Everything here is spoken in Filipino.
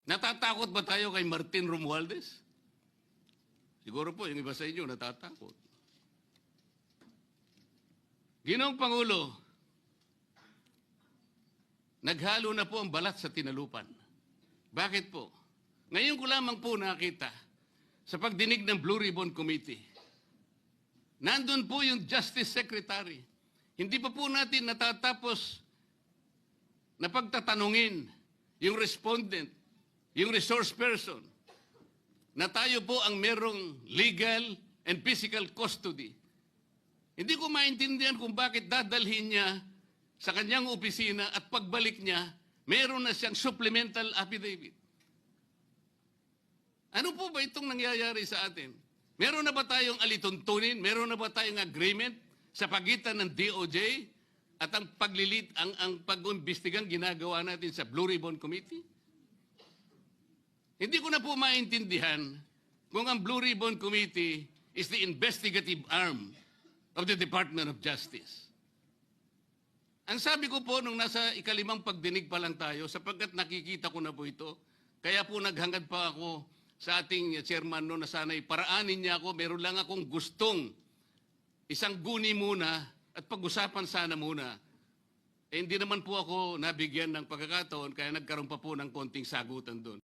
Natatakot ba tayo kay Martin Romualdez? Siguro po, yung iba sa inyo natatakot. Ginoong Pangulo, naghalo na po ang balat sa tinalupan. Bakit po? Ngayon ko lamang po nakita sa pagdinig ng Blue Ribbon Committee. Nandun po yung Justice Secretary. Hindi pa po natin natatapos na pagtatanungin yung respondent, yung resource person, na tayo po ang merong legal and physical custody. Hindi ko maintindihan kung bakit dadalhin niya sa kanyang opisina at pagbalik niya, meron na siyang supplemental affidavit. Ano po ba itong nangyayari sa atin? Meron na ba tayong alituntunin? Meron na ba tayong agreement sa pagitan ng DOJ at ang pag-imbestigang ginagawa natin sa Blue Ribbon Committee? Hindi ko na po maintindihan kung ang Blue Ribbon Committee is the investigative arm of the Department of Justice. Ang sabi ko po nung nasa ikalimang pagdinig pa lang tayo, sapagkat nakikita ko na po ito, kaya po naghangad pa ako sa ating chairman no na sana'y paraanin niya ako, meron lang akong gustong isang guni muna at pag-usapan sana muna. Eh, hindi naman po ako nabigyan ng pagkakataon kaya nagkaroon pa po ng konting sagutan doon.